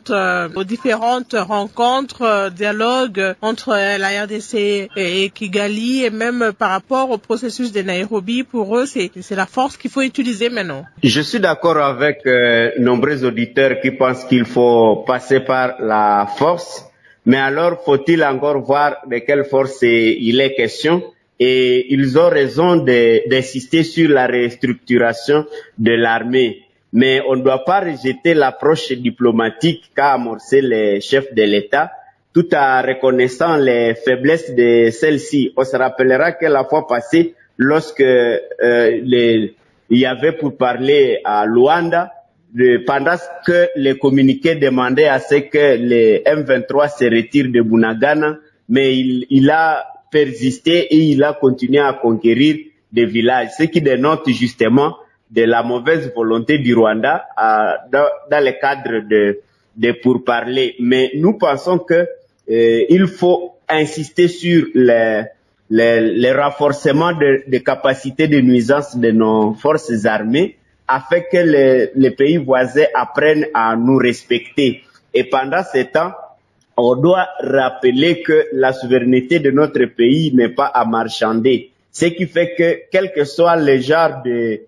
aux différentes rencontres, dialogues entre la RDC et Kigali, et même par rapport au processus de Nairobi. Pour eux, c'est la force qu'il faut utiliser maintenant. Je suis d'accord avec nombreux auditeurs qui pensent qu'il faut passer par la force, mais alors faut-il encore voir de quelle force il est question, et ils ont raison d'insister sur la restructuration de l'armée. Mais on ne doit pas rejeter l'approche diplomatique qu'a amorcé les chefs de l'État, tout en reconnaissant les faiblesses de celle-ci. On se rappellera que la fois passée, lorsque il y avait pour parler à Luanda, pendant que les communiqués demandaient à ce que les M23 se retirent de Bunagana, mais il a persisté et il a continué à conquérir des villages, ce qui dénote justement de la mauvaise volonté du Rwanda dans le cadre de pourparlers. Mais nous pensons que il faut insister sur le renforcement des capacités de nuisance de nos forces armées afin que les pays voisins apprennent à nous respecter. Et pendant ce temps, on doit rappeler que la souveraineté de notre pays n'est pas à marchander. Ce qui fait que, quel que soit le genre de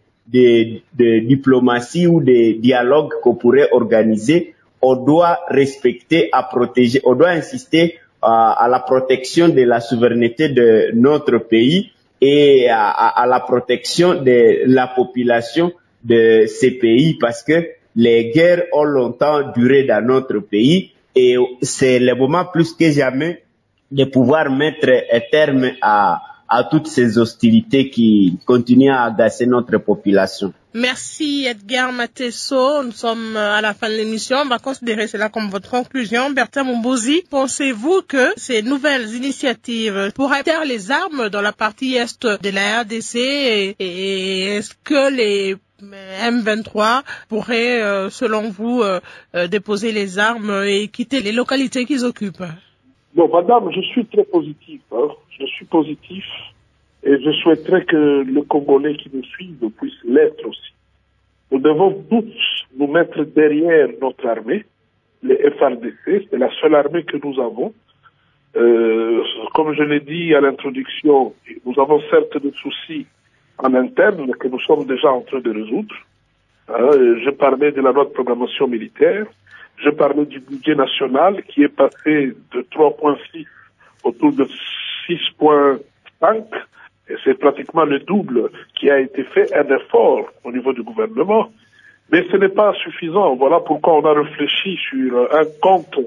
diplomatie ou de dialogue qu'on pourrait organiser, on doit respecter, à protéger, on doit insister à la protection de la souveraineté de notre pays et à la protection de la population de ces pays, parce que les guerres ont longtemps duré dans notre pays et c'est le moment plus que jamais de pouvoir mettre un terme à toutes ces hostilités qui continuent à agacer notre population. Merci Edgar Mathès. Nous sommes à la fin de l'émission. On va considérer cela comme votre conclusion. Bertin Mombozi, pensez-vous que ces nouvelles initiatives pourraient taire les armes dans la partie est de la RDC et est-ce que les M23 pourraient, selon vous, déposer les armes et quitter les localités qu'ils occupent? Bon, madame, je suis très positif. Je suis positif et je souhaiterais que le Congolais qui nous suivent puisse l'être aussi. Nous devons tous nous mettre derrière notre armée, les FARDC, c'est la seule armée que nous avons, comme je l'ai dit à l'introduction, nous avons certes des soucis en interne que nous sommes déjà en train de résoudre. Je parlais de la loi de programmation militaire, je parlais du budget national qui est passé de 3,6 autour de 6,5, et c'est pratiquement le double qui a été fait, un effort au niveau du gouvernement. Mais ce n'est pas suffisant. Voilà pourquoi on a réfléchi sur un compte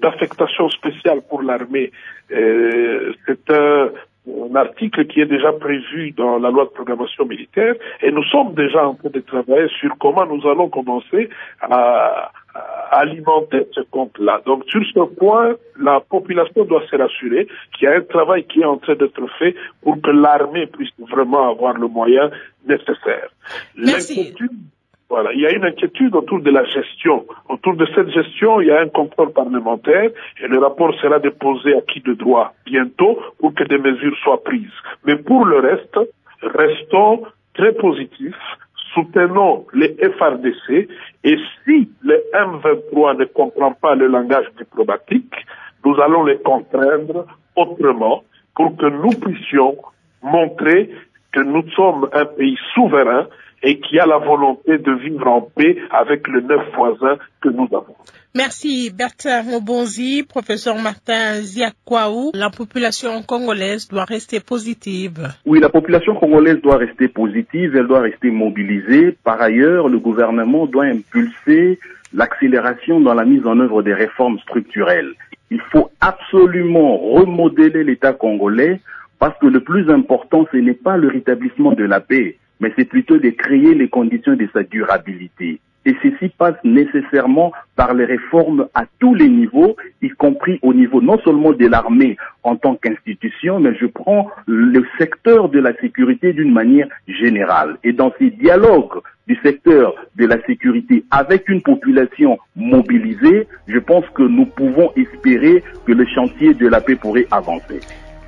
d'affectation spéciale pour l'armée. C'est un article qui est déjà prévu dans la loi de programmation militaire et nous sommes déjà en train de travailler sur comment nous allons commencer à alimenter ce compte-là. Donc sur ce point, la population doit se rassurer qu'il y a un travail qui est en train d'être fait pour que l'armée puisse vraiment avoir le moyen nécessaire. L'inquiétude, voilà, il y a une inquiétude autour de la gestion. Autour de cette gestion, il y a un contrôle parlementaire et le rapport sera déposé à qui de droit bientôt pour que des mesures soient prises. Mais pour le reste, restons très positifs, soutenons les FRDC et si le M23 ne comprend pas le langage diplomatique, nous allons les contraindre autrement pour que nous puissions montrer que nous sommes un pays souverain et qui a la volonté de vivre en paix avec les 9 voisins que nous avons. Merci Bertin Mobonzi, professeur Martin Ziakwaou. La population congolaise doit rester positive. Oui, la population congolaise doit rester positive, elle doit rester mobilisée. Par ailleurs, le gouvernement doit impulser l'accélération dans la mise en œuvre des réformes structurelles. Il faut absolument remodeler l'État congolais parce que le plus important, ce n'est pas le rétablissement de la paix, mais c'est plutôt de créer les conditions de sa durabilité. Et ceci passe nécessairement par les réformes à tous les niveaux, y compris au niveau non seulement de l'armée en tant qu'institution, mais je prends le secteur de la sécurité d'une manière générale. Et dans ces dialogues du secteur de la sécurité avec une population mobilisée, je pense que nous pouvons espérer que le chantier de la paix pourrait avancer.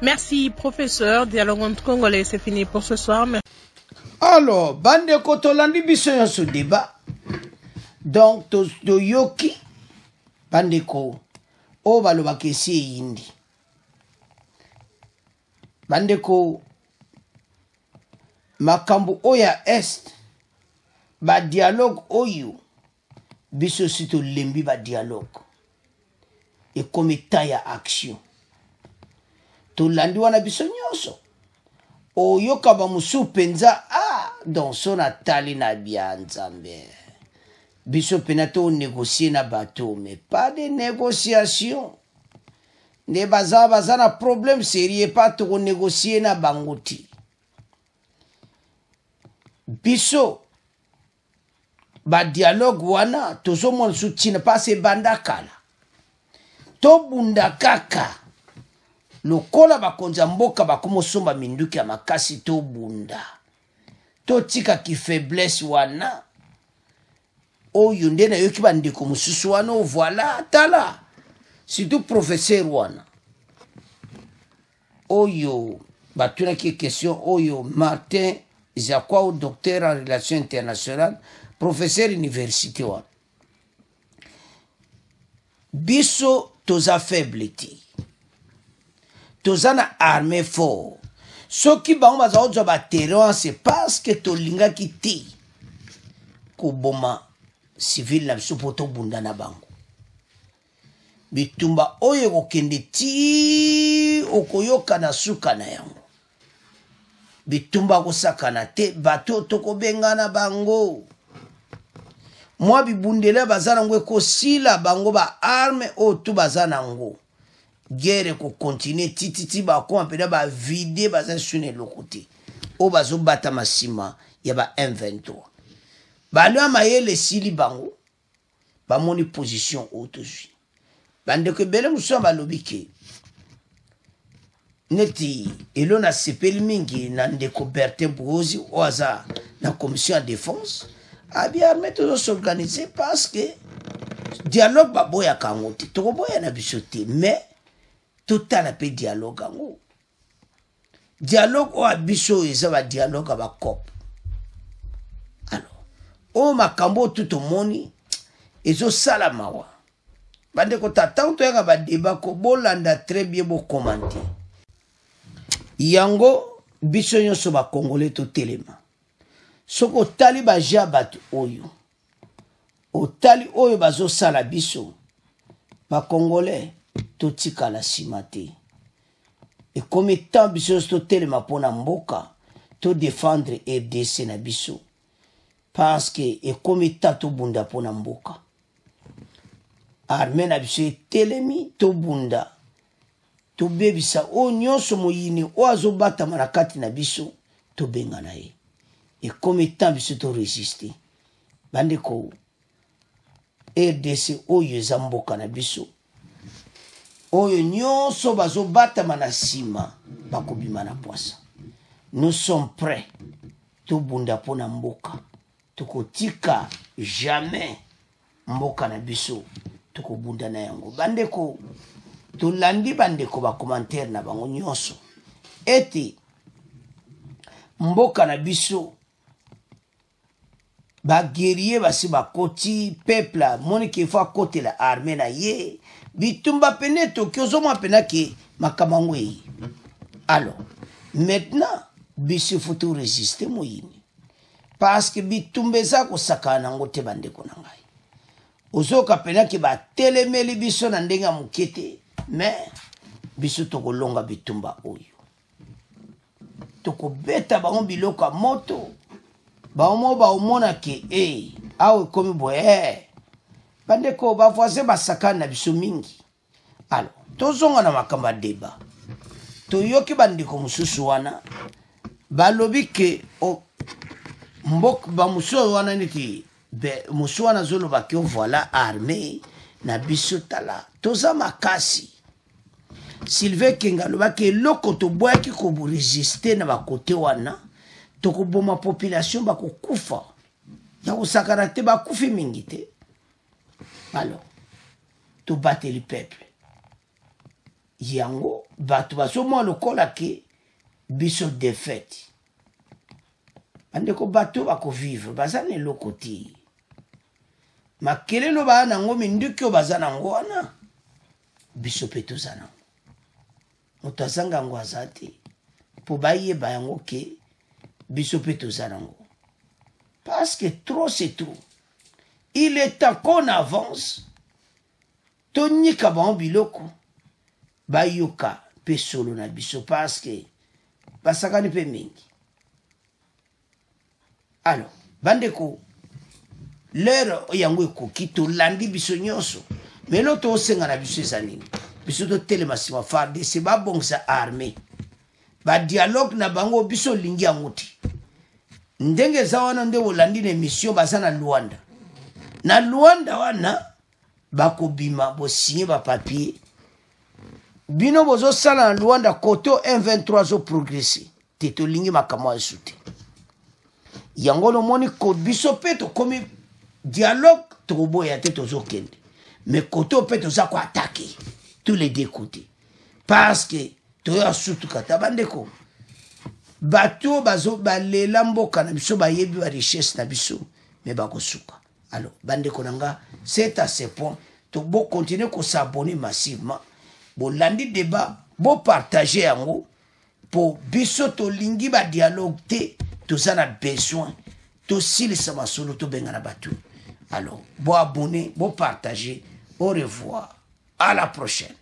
Merci, professeur. Dialogue entre Congolais, c'est fini pour ce soir. Alors, bande kotolandi biso yon ce débat. Donc, to yoki, bande ko, o baloba kesi yindi. Bande ko, makambu oya est, ba dialogue oyo, biso sito lembi ba dialogue. Et comme ya action. To landi wana biso nyoso. Oyo kaba musu penza, donc son atali na bianzambe. Biso penato négocier na bateau, mais pas de négociation. Ne baza na problème sérieux, pas to négocier na bangoti. Biso, ba dialogue wana, tozo mon soutien pas se bandakala. To bundakaka. Lokola bakonza mboka bakomosomba minduki ya makasi to bunda. To tika ki faiblesse wana. Oyo nde na yoki bandeko mususu wana voilà tala. Surtout professeur wana. Oyo batuna ki question oyo Martin Ziakwaou, docteur en relations internationales, professeur université wana. Biso toza faiblité. Tozana armée fort. Ce qui ba on va ba terrain c'est parce que to linga kiti ko boma civil na sopoto bunda na bango. Bitumba oyo ko kende ti okoyoka na suka na yango. Bitumba ko sakana te bato to ko bengana bango. Moi bibundela bazana ngwe ko sila bango ba arme o tu bazana ngo. Guerre ko continuer tititi ba ko apela ba vider ba za sune lokote o bazo bata masima ya ba M23 ba lo amayele sili bango ba moni position autoji bande ko bele muso ba lobike neti elo na sepeli mingi na ndeko Bertin Bozi oza na commission de défense a bien mettre s'organiser parce que dialogue ba boya kangote to boya na bisote mais total la paix dialogue ango. Dialogue o abiso ezaba dialogue aba cop. Alors, o makambo tout au moni ezo salamawa. bande ko tant to yaka ba débat ko bolanda très bien bo commenter yango biso nyonso ba congolais to telema soko tali ba jabat oyo otali oyo bazo sala biso ba congolais to tikala simate et comme tant biso to telema pona mboka to défendre RDC na biso parce que et comme tant to bunda pona mboka armée na biso telemi to bunda to bebisa o nyonso moyini o azobata manakati na biso to benga na ye et comme tant biso to résister bande ko RDC oyo eza mboka na biso oyo nyonso bazobata manasima bakobima na poisa. Nous sommes prêts to bunda pona mboka tokotika jamais mboka na biso tokobunda na yango bandeko tolandi bandeko ba commentaire na bango nyonso ete mboka na biso ba guerrier basi ba koti peuple moni ke fa kote la armée na ye bitumba pene to kyozo ma pena ke makamangwe. Alors maintenant biso faut tout résister moyini parce que bitumba za ko sakana ngote bandeko na ngai ozoka pena ke ba telemeli biso na ndenga mukete mais biso tokolonga bitumba oyo tokobeta bango biloka moto baomo baomona ke awe komi boye bandeko ba voisin basakana na biso mingi. Alors tozonga na makamba débat toyoki bandeko mususu wana balobi ke mbok ba mususu wana niti be mususu wana zoloba ke voilà armée na biso tala toza makasi Sylvain Kenga loba ke loko to boyaki ko résister na ba côté wana tokoboma population bakokufa ya kosakana te bakufi mingi te. Alors to battre le peuple yango batu basomo lokola ke biso défaite andeko batu bako vivre bazane lokoti makelelo ba nango mindukyo bazana ngwana biso peto zana mutazanga ngwazati po baye bayango ke biso peto zana ngo parce que trop c'est trop. Il est temps qu'on avance toni kaban biloko bayoka pe solo na biso parce que basakani pe mingi. Alors bandeko l'heure yango ekoki tolandi biso nyonso mais loto osenga na biso ezanini biso to telemasima farde se babongisa armée ba dialogue na bango biso lingi yanguti ndenge za wana nde olandi na mission bazana Luanda na Luanda wana bakobima bosigné ba papier bino bozo sala na Luanda koto 123 zo progresser te to lingi makamo esute yango no moni ko biso peto komi dialogue to boya te tozo kende mais koto peto za ko attaquer tous les deux côtés parce que to ya sutu kata bandeko bato bazo balela mboka na biso bayebi ba richesse na biso mais bakosuka. Alors bandeko nanga c'est à ce point to bo continuer ko s'abonner massivement bo landi débat bo partager yango pour biso to lingi ba dialogue te to ça na besoin to silisa masolo to bengana batu. Alors bo abonner bo partager, au revoir, à la prochaine.